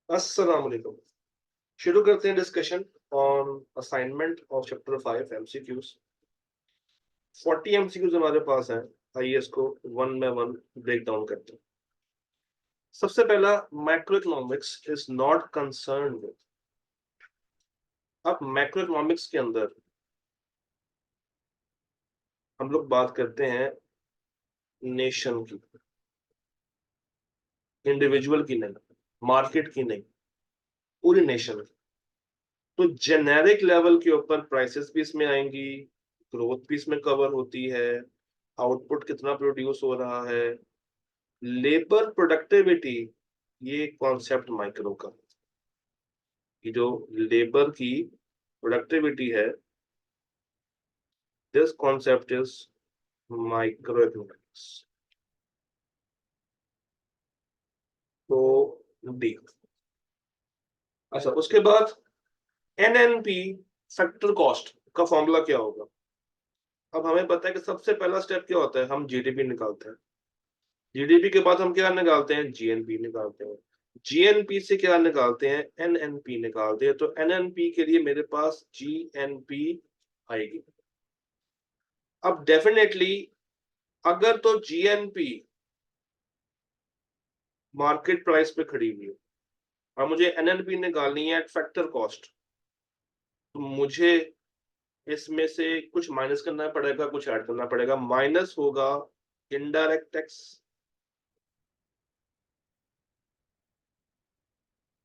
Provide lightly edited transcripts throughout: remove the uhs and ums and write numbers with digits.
अस्सलाम वालेकुम। शुरू करते हैं discussion on assignment of chapter 5 MCQs. 40 MCQs हमारे पास हैं। आइए इसको one by one break down करते हैं। सबसे पहला, macroeconomics is not concern with. अब मैक्रो इकोनॉमिक्स के अंदर हम लोग बात करते हैं नेशन की, इंडिविजुअल की नहीं, मार्केट की नहीं, पूरी नेशन की। तो जेनेरिक लेवल के ऊपर प्राइसेस भी इसमें आएंगी, ग्रोथ भी इसमें कवर होती है, आउटपुट कितना प्रोड्यूस हो रहा है, लेबर प्रोडक्टिविटी, ये कॉन्सेप्ट माइक्रो का, कि जो लेबर की प्रोडक्टिविटी है, this concept is micro economics. तो डी। अच्छा, उसके बाद एनएनपी, फैक्टर कॉस्ट का फॉर्मूला क्या होगा। अब हमें पता है कि सबसे पहला स्टेप क्या होता है, हम जीडीपी निकालते हैं। जीडीपी के बाद हम क्या निकालते हैं, जीएनपी निकालते हैं। जीएनपी से क्या निकालते हैं, एनएनपी निकालते हैं। तो एनएनपी के लिए मेरे पास जीएनपी आएगी। अब डेफिनेटली अगर तो जीएनपी मार्केट प्राइस पे खड़ी हुई है और मुझे एनएनपी निकालनी है एट फैक्टर कॉस्ट, तो मुझे इसमें से कुछ माइनस करना पड़ेगा, कुछ ऐड करना पड़ेगा। माइनस होगा इनडायरेक्ट टैक्स,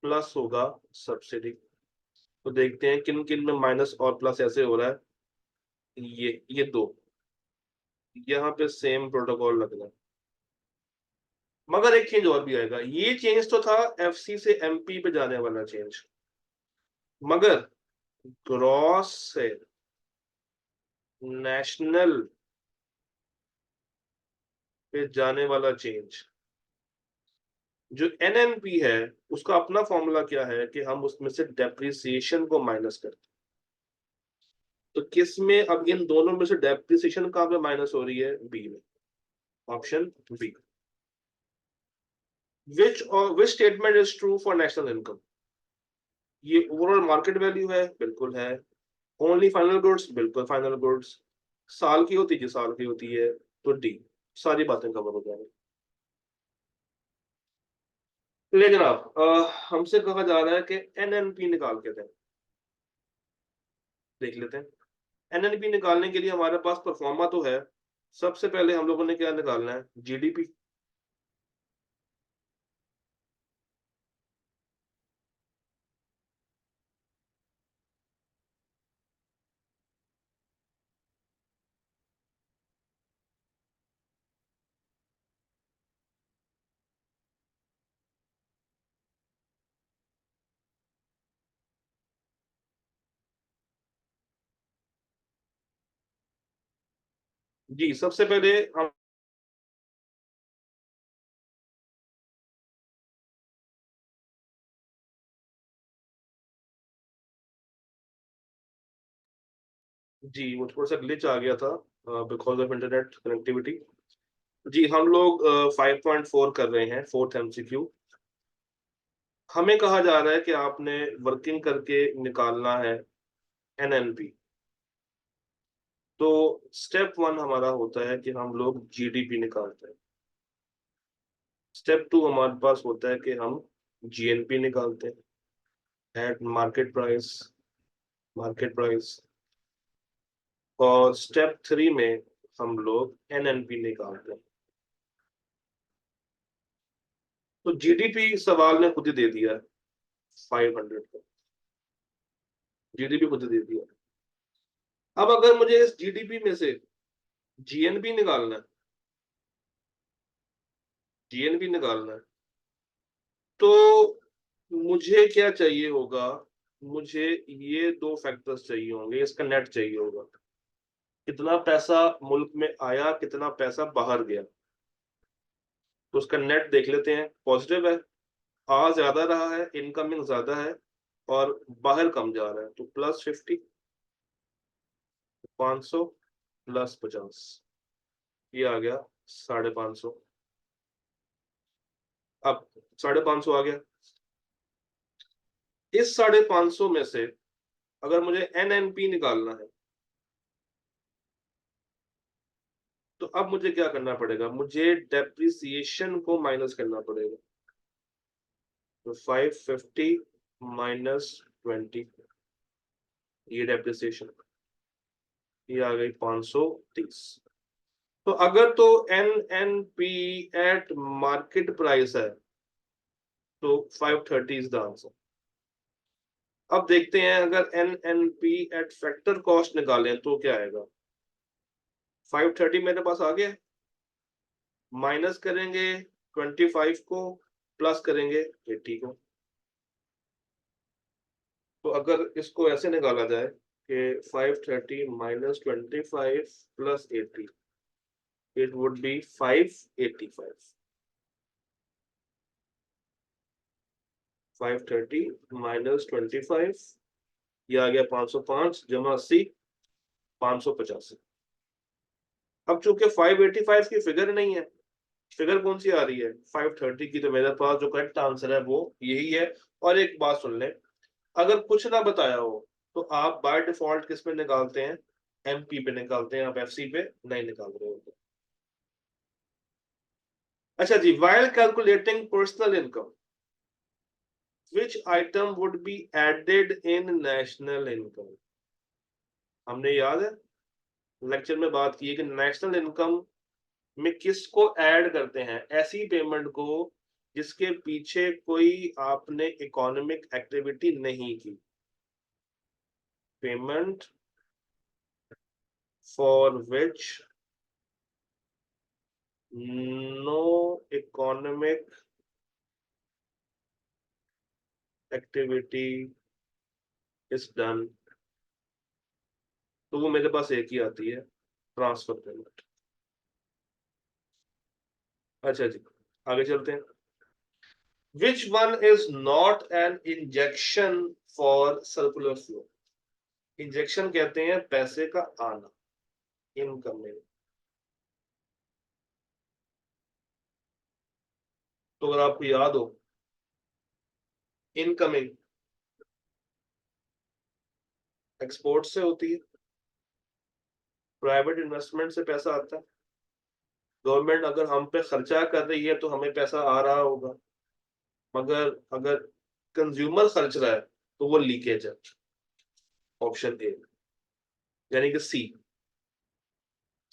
प्लस होगा सब्सिडी। तो देखते हैं किन किन में माइनस और प्लस ऐसे हो रहा है। ये दो, यहाँ पे सेम प्रोटोकॉल लगना है, मगर एक चेंज और भी आएगा। ये चेंज तो था एफसी से एमपी पे जाने वाला चेंज, मगर ग्रॉस से नेशनल पे जाने वाला चेंज, जो एनएनपी है, उसका अपना फॉर्मूला क्या है कि हम उसमें से डेप्रिसिएशन को माइनस करते हैं। तो किस में, अब इन दोनों में से डेप्रिसिएशन कहां पे माइनस हो रही है, बी में, option B. Which statement is true for national income. ये ओवरऑल मार्केट वैल्यू है, बिल्कुल है। ओनली फाइनल गुड्स, बिल्कुल फाइनल गुड्स। साल की होती है, साल की होती है, तो डी। सारी बातें कवर हो जाएंगी। लेकिन जनाब, हमसे कहा जा रहा है कि एनएनपी निकाल के दें। देख लेते हैं। एनएनपी निकालने के लिए हमारे पास परफॉर्मा तो है। सबसे पहले हम लोगों ने क्या निकालना है, जीडीपी। जी, सबसे पहले हम जी, वो थोड़ा सा ग्लिच आ गया था बिकॉज ऑफ इंटरनेट कनेक्टिविटी। जी, हम लोग 5.4 कर रहे हैं, फोर्थ एमसीक्यू। हमें कहा जा रहा है कि आपने वर्किंग करके निकालना है एनएनपी। तो स्टेप वन हमारा होता है कि हम लोग जीडीपी निकालते हैं। स्टेप टू हमारे पास होता है कि हम जीएनपी निकालते हैं eight market price, market price. और स्टेप थ्री में हम लोग एनएनपी निकालते हैं। तो जीडीपी सवाल ने खुद ही दे दिया है, 500 का जीडीपी खुद ही दे दिया। अब अगर मुझे इस जीडीपी में से जीएनपी निकालना है, जीएनपी निकालना है, तो मुझे क्या चाहिए होगा, मुझे ये दो फैक्टर्स चाहिए होंगे, इसका नेट चाहिए होगा। कितना पैसा मुल्क में आया, कितना पैसा बाहर गया। तो उसका नेट देख लेते हैं, पॉजिटिव है, आ ज्यादा रहा है, इनकमिंग ज्यादा है, और बाहर कम जा रहा है, तो +50, 500 +50, ये आ गया 550। अब 550 आ गया। इस 550 में से अगर मुझे NNP निकालना है तो अब मुझे क्या करना पड़ेगा, मुझे डेप्रिसिएशन को माइनस करना पड़ेगा। तो 550 -20, ये डेप्रिसिएशन, ये आ गई 530। तो अगर तो NNP एट मार्केट प्राइस है तो 530 इज द आंसर। अब देखते हैं अगर NNP एट फैक्टर कॉस्ट निकालें तो क्या आएगा। 530 मेरे पास आ गया, माइनस करेंगे 25 को, प्लस करेंगे 80 को। तो अगर इसको ऐसे निकाला जाए कि 530 -25 प्लस 80, इट वुड बी 585। 530 -25, ये आ गया 505 जमा 80, 585। अब चूंकि 585 की फिगर नहीं है, फिगर कौन सी आ रही है 530 की, तो मेरे पास जो करेक्ट आंसर है वो यही है। और एक बात सुन लें, अगर कुछ ना बताया हो तो आप बाय डिफॉल्ट किस पे निकालते हैं, MP पे निकालते हैं, आप FC पे नहीं निकाल रहे होते। अच्छा जी, while calculating personal income, which item would be added in national income? हमने याद है लेक्चर में बात की है कि नेशनल इनकम में किसको ऐड करते हैं, ऐसी पेमेंट को जिसके पीछे कोई आपने इकोनॉमिक एक्टिविटी नहीं की। Payment for which no economic activity is done, तो वो मेरे पास एक ही आती है, ट्रांसफर पेमेंट। अच्छा जी, आगे चलते हैं। Which one is not an injection for circular flow? Injection कहते हैं पैसे का आना, इनकम में। तो अगर आपको याद हो, इनकमिंग एक्सपोर्ट से होती है, प्राइवेट इन्वेस्टमेंट से पैसा आता है, गवर्नमेंट अगर हम पे खर्चा कर रही है तो हमें पैसा आ रहा होगा, मगर अगर कंज्यूमर खर्च रहा है तो वो लीकेज है। ऑप्शन ए, यानी कि सी।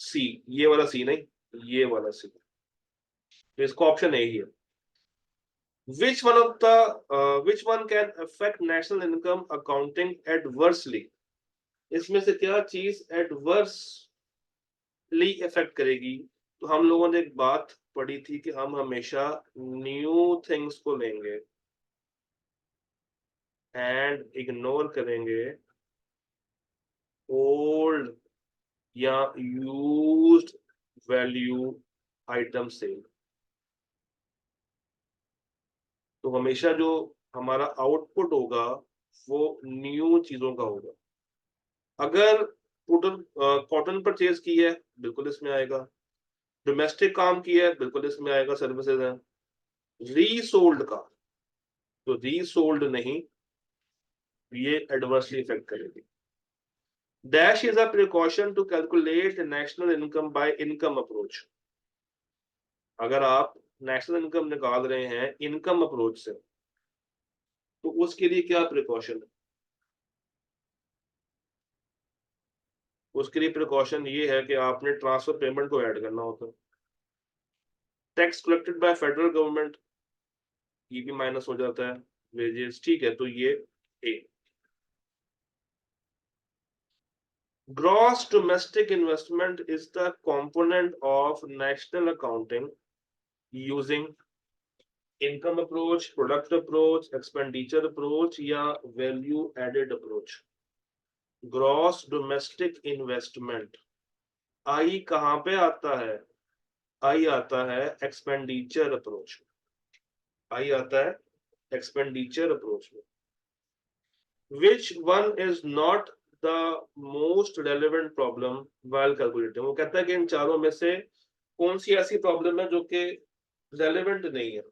सी, ये वाला सी नहीं, ये वाला सी, तो इसको ऑप्शन ए ही है। Which one can affect national income accounting adversely? इसमें से क्या चीज एडवर्सली इफेक्ट करेगी। तो हम लोगों ने एक बात पढ़ी थी कि हम हमेशा न्यू थिंग्स को लेंगे एंड इग्नोर करेंगे ओल्ड या यूज्ड वैल्यू आइटम सेल। तो हमेशा जो हमारा आउटपुट होगा वो न्यू चीजों का होगा। अगर टोटल कॉटन परचेज की है, बिल्कुल इसमें आएगा। डोमेस्टिक काम की है, बिल्कुल इसमें आएगा, सर्विसेज है। रीसोल्ड का, तो रीसोल्ड नहीं, ये एडवर्सली इफेक्ट करेगी। Dash is a precaution to calculate national income by income approach. अगर आप नेशनल इनकम निकाल रहे हैं इनकम अप्रोच से तो उसके लिए क्या प्रिकॉशन है। उसके लिए प्रिकॉशन ये है कि आपने ट्रांसफर पेमेंट को ऐड करना होता है। Tax collected by federal government, ये भी माइनस हो जाता है, वेजेस, ठीक है, तो ये A. Gross domestic investment is the component of national accounting using income approach, product approach, expenditure approach या value added approach. Gross domestic investment I कहां पे आता है, आई आता है एक्सपेंडिचर अप्रोच, आई आता है एक्सपेंडिचर अप्रोच में। Which one is not the most relevant problem while calculating? वो कहता है कि इन चारों में से कौन सी ऐसी प्रॉब्लम है जो कि रेलेवेंट नहीं है।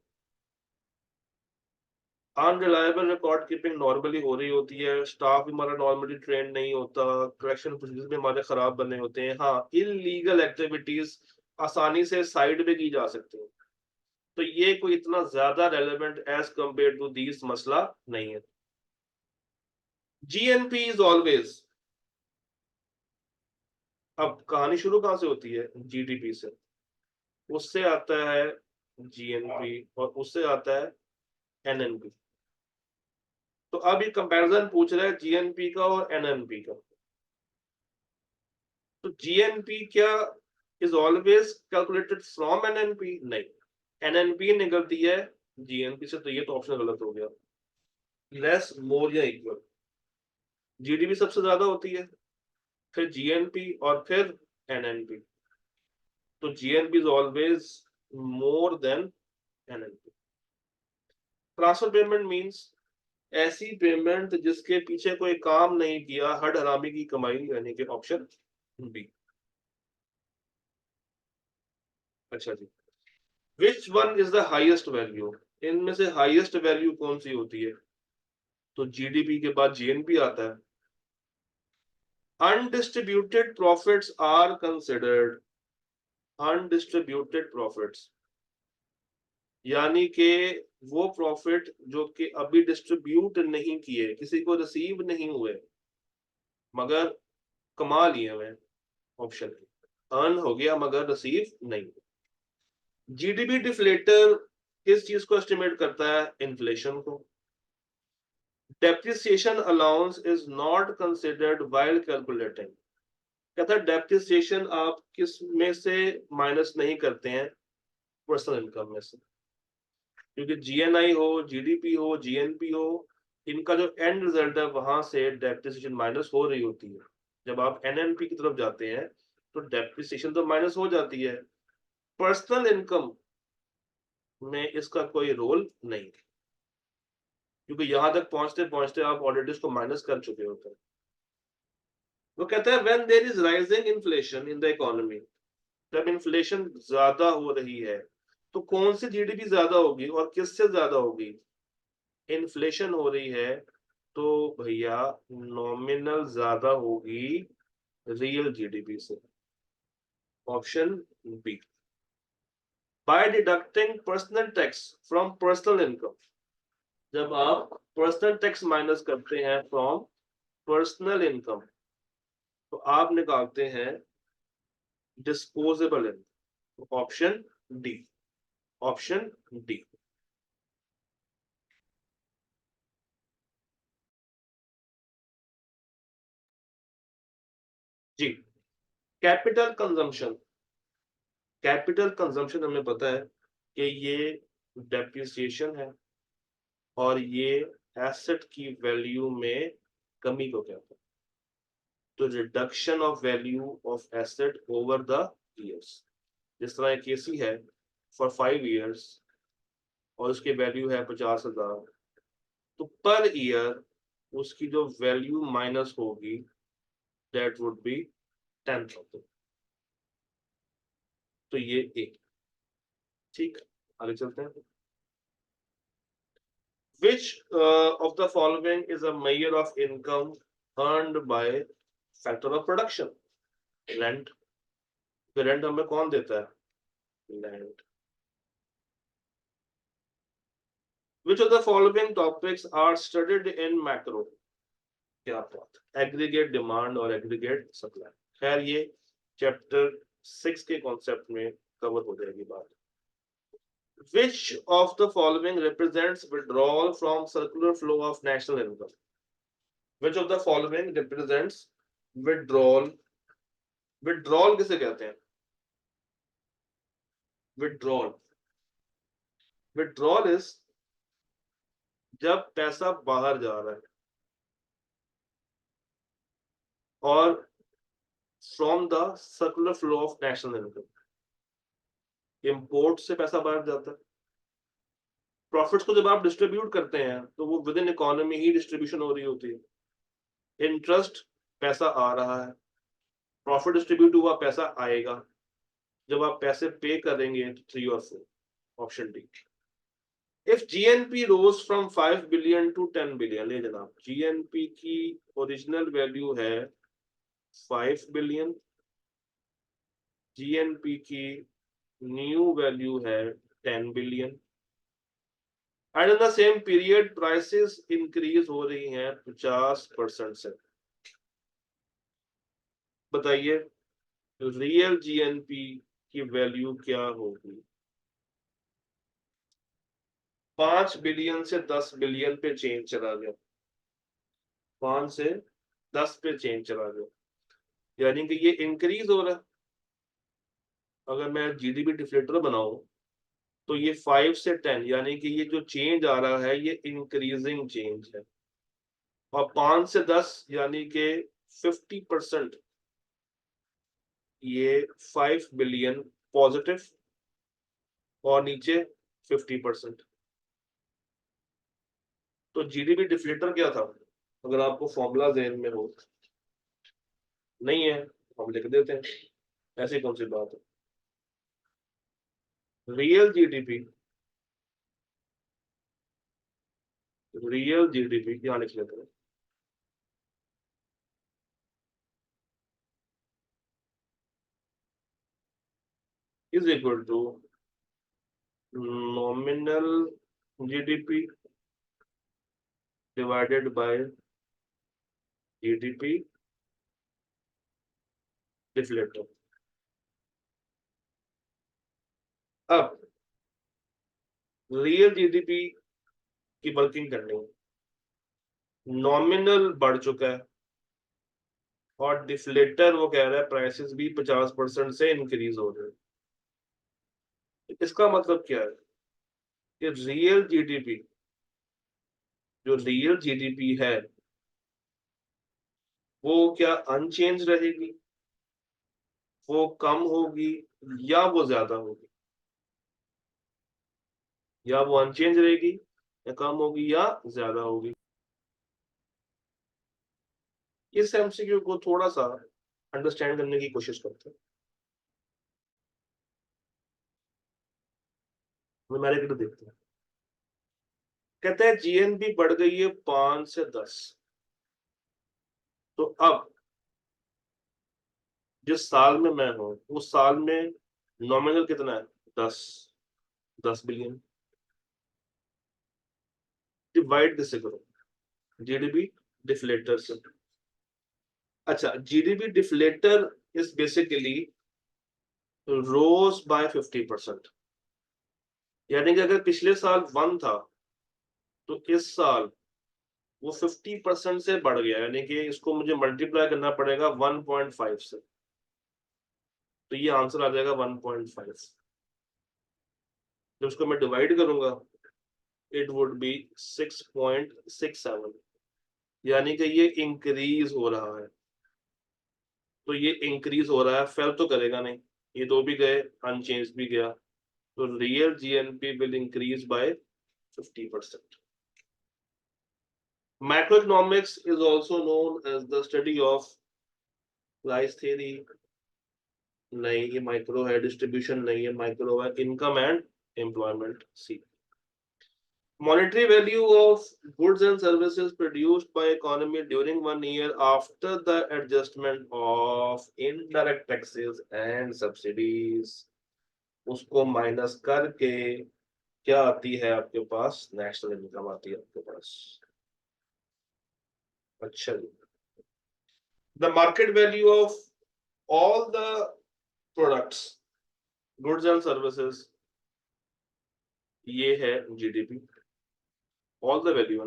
अनरिलायबल रिकॉर्ड कीपिंग नॉर्मली हो रही होती है, स्टाफ भी हमारा नॉर्मली ट्रेंड नहीं होता, करेक्शन प्रोसीजर भी हमारे खराब बने होते हैं। हाँ, इलीगल एक्टिविटीज आसानी से साइड में की जा सकती है, तो ये कोई इतना ज्यादा relevant as compare to these मसला नहीं है। जीएनपी इज ऑलवेज, अब कहानी शुरू कहां से होती है? जीडीपी से, उससे आता है जीएनपी और उससे आता है एनएनपी। तो अब ये कंपैरिजन पूछ रहा है जीएनपी का और एनएनपी का। तो जीएनपी क्या is always calculated from NNP? नहीं, एनएनपी निकलती है जीएनपी से, तो ये तो ऑप्शन गलत हो गया। लेस, मोर या इक्वल, जीडीपी सबसे ज्यादा होती है, फिर जीएनपी और फिर एनएनपी। तो GNP is always more than NNP. Transfer payment means ऐसी पेमेंट जिसके पीछे कोई काम नहीं किया, हड हरामी की कमाई, यानी कि ऑप्शन बी। अच्छा जी, which one is the highest value? इनमें से हाईएस्ट वैल्यू कौन सी होती है? तो जीडीपी के बाद जीएनपी आता है। Undistributed profits are considered, undistributed profits यानी कि वो प्रॉफिट जो कि अभी डिस्ट्रीब्यूट नहीं किए, किसी को रिसीव नहीं हुए, मगर कमा लिए हुए। ऑप्शन अर्न हो गया मगर रिसीव नहीं। जीडीपी डिफ्लेटर किस चीज को एस्टिमेट करता है? इन्फ्लेशन को। Depreciation allowance is not considered while calculating, कहता है डेप्रिसिएशन आप किस में से माइनस नहीं करते हैं? पर्सनल इनकम में से, क्योंकि जीएनआई हो, जीडीपी हो, जीएनपी हो, इनका जो एंड रिजल्ट है वहां से डेप्रिसिएशन माइनस हो रही होती है। जब आप एनएनपी की तरफ जाते हैं तो डेप्रिसिएशन तो माइनस हो जाती है, पर्सनल इनकम में इसका कोई रोल नहीं, क्योंकि यहां तक पहुंचते पहुंचते आप ऑलरेडी इसको माइनस कर चुके होते हैं। वो कहता है when there is rising inflation in the economy, जब इन्फ्लेशन ज्यादा हो रही है तो कौन सी जीडीपी ज्यादा होगी और किससे ज्यादा होगी? इन्फ्लेशन हो रही है तो भैया नॉमिनल ज्यादा होगी रियल जीडीपी से। Option B. By deducting personal tax from personal income, जब आप पर्सनल टैक्स माइनस करते हैं फ्रॉम पर्सनल इनकम तो आप निकालते हैं disposable income. Option D, option D. जी, कैपिटल कंजम्पशन, कैपिटल कंजम्पशन हमें पता है कि ये डेप्रिसिएशन है और ये एसेट की वैल्यू में कमी को कहते हैं। तो reduction of value of asset over the years, जिस तरह एक एसी है फॉर 5 years और उसकी वैल्यू है 50,000, तो पर ईयर उसकी जो वैल्यू माइनस होगी दैट वुड बी 10,000। तो ये एक, ठीक, आगे चलते हैं। Which of the following is a measure of income earned by factor of production? Rent. Rent हमें कौन देता है? Land. Which of the following topics are studied in macro? क्या बात, एग्रीगेट डिमांड और एग्रीगेट सप्लाई। खैर ये चैप्टर 6 के कॉन्सेप्ट में कवर हो जाएगी बात। Which of the following represents withdrawal from circular flow of national income? Which of the following represents withdrawal? Withdrawal किसे कहते हैं? विड्रॉल, विड्रॉल इज जब पैसा बाहर जा रहा है और from the circular flow of national income, import से पैसा बाहर जाता है। प्रॉफिट्स को जब आप डिस्ट्रीब्यूट करते हैं तो वो with in economy he distribution हो रही होती है। इंटरेस्ट, पैसा आ रहा है, प्रॉफिट डिस्ट्रीब्यूट हुआ, पैसा आएगा, जब आप पैसे पे करेंगे तो 3 और 4, option D. If GNP rose from 5 billion to 10 billion, ले जनाब, जीएनपी की ओरिजिनल वैल्यू है 5 बिलियन, जीएनपी की न्यू वैल्यू है 10 billion, and in the same period prices increase हो रही हैं 50% से। बताइए रियल जीएनपी की वैल्यू क्या होगी? 5 बिलियन से 10 बिलियन पे चेंज चला गया, 5 से 10 पे चेंज चला गया, यानी कि ये इंक्रीज हो रहा है। अगर मैं जीडीपी डिफलेटर बनाऊं तो ये 5 से 10, यानी कि ये जो चेंज आ रहा है ये इंक्रीजिंग चेंज है, और 5 से 10 यानी कि 50%, ये 5 बिलियन पॉजिटिव, और नीचे 50%। तो जीडीपी डिफलेटर क्या था? अगर आपको फॉर्मूला ज़हन में हो, नहीं है हम लिख देते हैं, ऐसी कौन सी बात है। रियल जीडीपी, रियल जीडीपी यहाँ लिख लेते हैं, is equal to nominal GDP divided by GDP deflator. अब रियल जीडीपी की वर्किंग करनी है, नॉमिनल बढ़ चुका है और डिफलेटर वो कह रहा है प्राइसेस भी 50% से इंक्रीज हो रहे हैं। इसका मतलब क्या है कि रियल जीडीपी, जो रियल जीडीपी है वो क्या अनचेंज रहेगी, वो कम होगी, या वो ज्यादा होगी? या वो अनचेंज रहेगी, या कम होगी, या ज्यादा होगी? इस एमसीक्यू को थोड़ा सा अंडरस्टैंड करने की कोशिश करते हैं। न्यूमेरिकल देखते हैं। कहते हैं जीएनपी बढ़ गई है 5 से 10, तो अब जिस साल में मैं हूं उस साल में नॉमिनल कितना है? 10, 10 बिलियन। डिवाइड किससे करो? जीडीपी डिफलेटर से। अच्छा, GDP deflator is basically rose by 50%, यानी कि अगर पिछले साल 1 था तो इस साल वो 50% से बढ़ गया, यानी कि इसको मुझे मल्टीप्लाई करना पड़ेगा 1.5 से, तो ये आंसर आ जाएगा 1.5। जब उसको मैं डिवाइड करूंगा इट वुड बी 6.67, यानी कि ये इंक्रीज हो रहा है। तो ये इंक्रीज हो रहा है, फेल तो करेगा नहीं, ये दो भी गए, अनचेंज भी गया, तो real GNP will increase by 50%। Macroeconomics is also known as the study of price theory, नहीं ये माइक्रो है, डिस्ट्रीब्यूशन नहीं है, माइक्रो है income and employment. C monetary value of goods and services produced by economy during 1 year after the adjustment of indirect taxes and subsidies, उसको minus करके क्या आती है आपके पास? नेशनल इनकम आती है आपके पास। अच्छा जी, the market value of all the products, goods and services, ये है जीडीपी, ऑल द वैल्यू,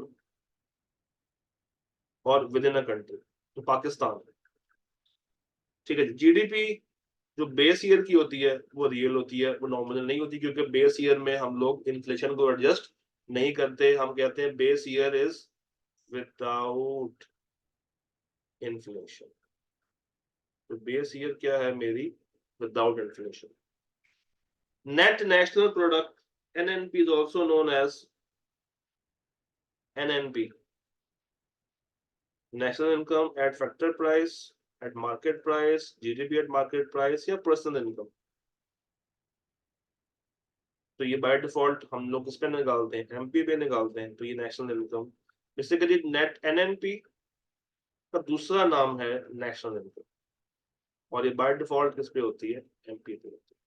और विद इन अ कंट्री, तो पाकिस्तान। ठीक है, जीडीपी जो बेस ईयर की होती है वो रियल होती है, वो नॉमिनल नहीं होती, क्योंकि बेस ईयर में हम लोग इन्फ्लेशन को एडजस्ट नहीं करते, हम कहते हैं base year is without inflation. तो बेस ईयर क्या है मेरी? Without inflation. Net national product NNP is also known as NNP, national income at factor price, at market price, GDP at market price, या पर्सनल इनकम। तो ये by default हम लोग किस पे निकालते हैं, एमपी पे निकालते हैं। तो ये national income, basically net NNP का दूसरा नाम है नेशनल इनकम, और ये बाय डिफॉल्ट किस पे होती है, एमपी पे होती है।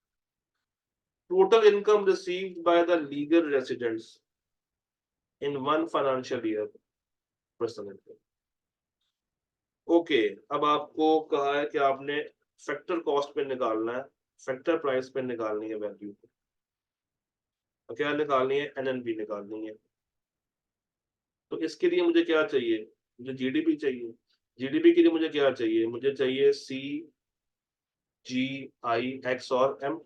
Total income received by the legal residents in one financial year, personal income. Okay, अब आपको कहा है कि आपने फैक्टर कॉस्ट पे निकालना है, फैक्टर प्राइस पे निकालनी है वैल्यू, क्या निकालनी है, एनएनपी निकालनी है। तो इसके लिए मुझे क्या चाहिए, मुझे जीडीपी चाहिए। जीडीपी के लिए मुझे क्या चाहिए, मुझे चाहिए सी जी आई एक्स और एम।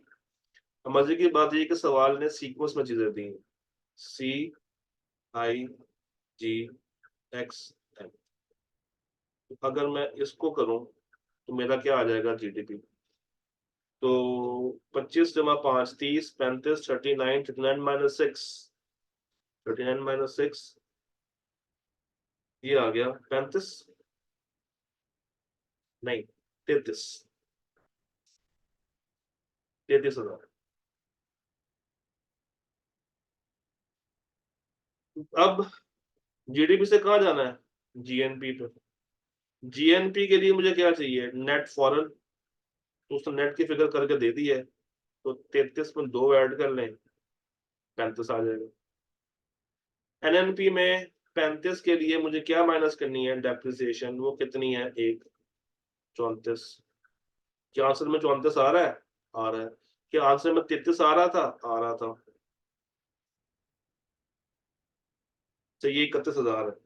मजे की बात ये कि सवाल ने सीक्वेंस में चीजें दी, सी आई जी एक्स एम। अगर मैं इसको करूं तो मेरा क्या आ जाएगा, जीडीपी। तो 25 जमा 5 30, 35, 39, 39 माइनस 6, 39 माइनस 6, ये आ गया 35, नहीं 33, 33,000। अब जीडीपी से कहाँ जाना है, जीएनपी पे। जीएनपी के लिए मुझे क्या चाहिए, नेट फॉरेन। तो उसने नेट की फिगर करके दे दी है, तो 33 में 2 ऐड कर लें, 35 आ जाएगा। एनएनपी में 35 के लिए मुझे क्या माइनस करनी है, डेप्रिसिएशन, वो कितनी है, 1, 34। क्या आंसर में 34 आ रहा है, आ रहा है। क्या आंसर में 33 आ रहा था, आ रहा था। तो ये 31,000 है।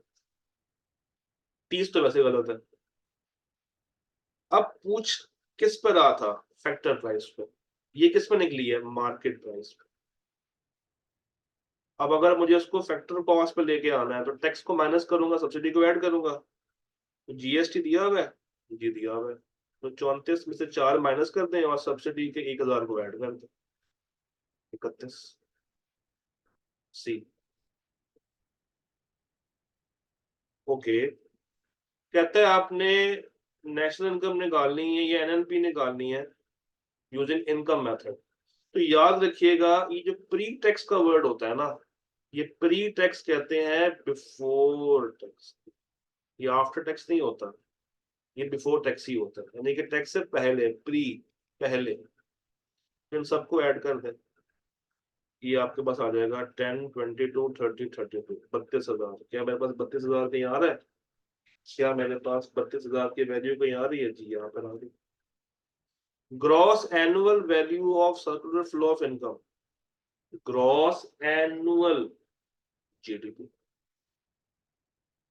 30 तो वैसे गलत है। अब पूछ किस पर रहा था, फैक्टर प्राइस पे। ये किस पे निकली है, मार्केट प्राइस पे। अब अगर मुझे उसको फैक्टर कॉस्ट पे लेके आना है, तो टैक्स को माइनस करूंगा, सब्सिडी को ऐड करूंगा। तो जीएसटी दिया हुआ है, जी दिया हुआ है। तो 34 में से 4 माइनस कर दें और सब्सिडी के 1,000 को ऐड कर दें, 31 सी। ओके, कहता है आपने नेशनल इनकम निकालनी है या एनएनपी निकालनी है यूजिंग इनकम मेथड। तो याद रखिएगा, ये जो प्री टैक्स का वर्ड होता है ना, ये प्री टैक्स कहते हैं बिफोर टैक्स। ये आफ्टर टैक्स नहीं होता, ये बिफोर टैक्स ही होता है, यानी कि टैक्स से पहले, प्री, पहले। इन सबको ऐड कर दें, ये आपके पास आ जाएगा 10, 22, 30, 32, 32,000। क्या मेरे पास 32,000 कहीं आ रहा है, क्या मेरे पास 32,000 की वैल्यू कहीं आ रही है, जी यहाँ पर आ रही। Gross annual value of circular flow of income, gross annual GDP.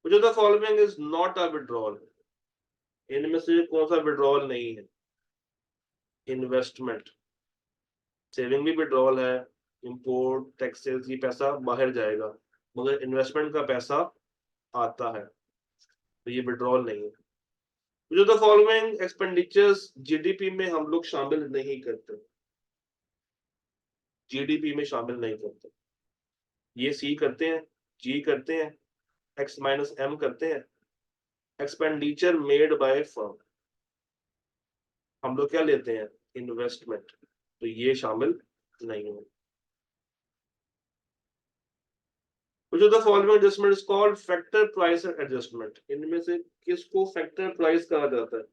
The following is not a withdrawal, इनमें से कौन सा विड्रॉल नहीं है, इन्वेस्टमेंट। सेविंग भी विड्रॉल है, इंपोर्ट टैक्सेस, ये पैसा बाहर जाएगा, मगर इन्वेस्टमेंट का पैसा आता है, तो ये विड्रॉल नहीं है। जो द फॉलोइंग एक्सपेंडिचर्स जीडीपी में हम लोग शामिल नहीं करते, जीडीपी में शामिल नहीं करते। ये सी करते हैं, जी करते हैं, एक्स माइनस एम करते हैं। एक्सपेंडिचर मेड बाय फर्म, हम लोग क्या लेते हैं, इन्वेस्टमेंट, तो ये शामिल नहीं है। जो the following adjustment is called factor price adjustment, इनमें से किसको फैक्टर प्राइस कहा जाता है,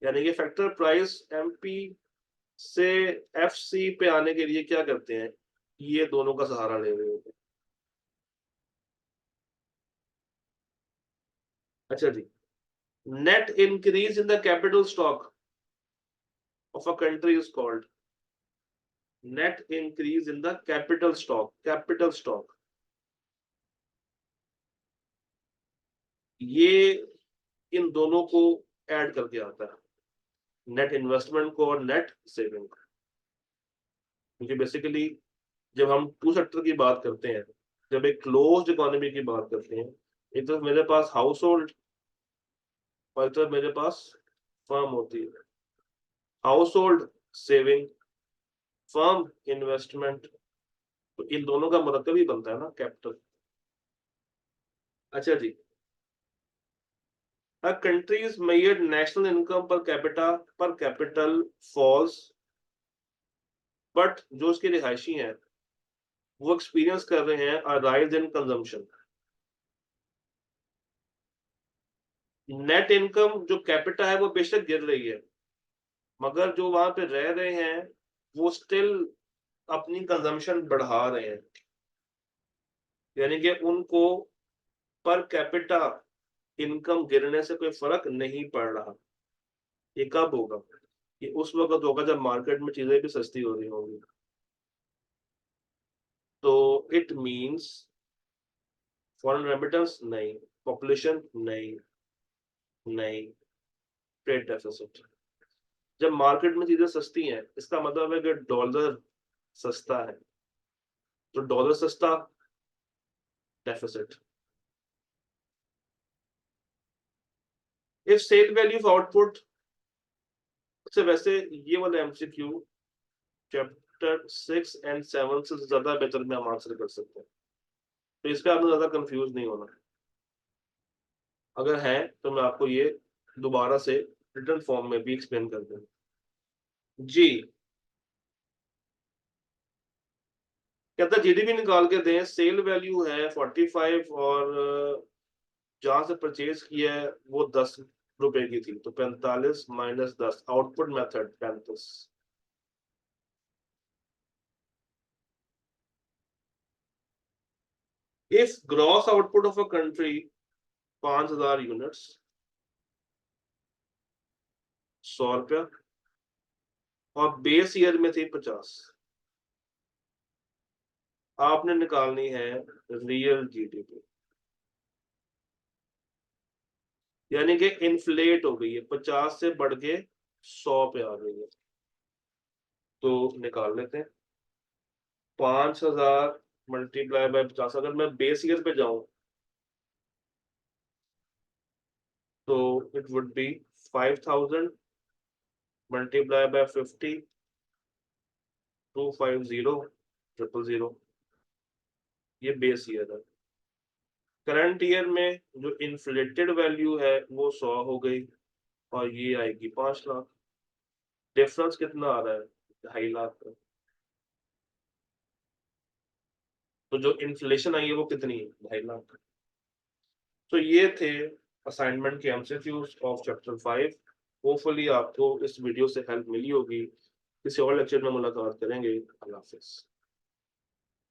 यानी कि फैक्टर प्राइस एमपी से एफसी पे आने के लिए क्या करते हैं, ये दोनों का सहारा ले रहे होते हैं। अच्छा जी, net increase in the capital stock of a country is called, net increase in the capital stock, capital stock, ये इन दोनों को ऐड करके आता है, नेट इन्वेस्टमेंट को और नेट सेविंग को। क्योंकि बेसिकली जब हम टू सेक्टर की बात करते हैं, जब एक क्लोज्ड इकोनॉमी की बात करते हैं, एक तरफ मेरे पास हाउस होल्ड और एक तरफ मेरे पास फर्म होती है। House hold saving, firm investment, तो इन दोनों का मरकब ही बनता है ना कैपिटल। अच्छा जी, a country's measured national income per capita, per capital falls but जो उसके रिहायशी हैं वो एक्सपीरियंस कर रहे हैं a rise in consumption. Net income जो कैपिटा है वो बेशक गिर रही है, मगर जो वहां पे रह रहे हैं वो स्टिल अपनी कंजम्पशन बढ़ा रहे हैं, यानी कि उनको पर कैपिटा इनकम गिरने से कोई फर्क नहीं पड़ रहा। ये कब होगा? ये उस वक्त होगा जब मार्केट में चीजें भी सस्ती हो रही होंगी। तो इट मींस फॉरेन रेमिटेंस नहीं, पॉपुलेशन नहीं, नहीं, ट्रेड डेफिसिट। जब मार्केट में चीजें सस्ती हैं इसका मतलब है कि डॉलर सस्ता है, तो डॉलर सस्ता, deficit. If sale value of output से, वैसे ये वाला एमसीक्यू चैप्टर 6 और 7 से ज्यादा बेहतर में हम आंसर कर सकते हैं, तो इस पे आपको ज्यादा कंफ्यूज नहीं होना। अगर है तो मैं आपको ये दोबारा से रिटर्न फॉर्म में भी एक्सप्लेन कर दूं। जी, कहता जीडीपी निकाल के दें, सेल वैल्यू है 45 और जहां से परचेज किया है वो 10 रुपए की थी, तो 45 minus 10, output method 35। If gross output of a country 5,000 units, 100 रुपया, और बेस ईयर में थी 50, आपने निकालनी है रियल जीडीपी, यानी कि इन्फ्लेट हो गई है, 50 से बढ़ के 100 पे आ गई है। तो निकाल लेते हैं, 5,000 मल्टीप्लाई बाय 50, अगर मैं बेस ईयर पे जाऊं तो it would be 5,000 multiply by 50, 250,000, ये बेस ईयर है। करंट ईयर में जो इन्फ्लेटेड वैल्यू है वो 100 हो गई, और ये आएगी 5 लाख। डिफरेंस कितना आ रहा है? 2.5 लाख का। तो जो इन्फ्लेशन आई है वो कितनी है? 2.5 लाख। तो ये थे असाइनमेंट के एमसीक्यूज ऑफ चैप्टर 5। होपफुली आपको इस वीडियो से हेल्प मिली होगी। किसी और लेक्चर में मुलाकात करेंगे। अल्लाह हाफिज।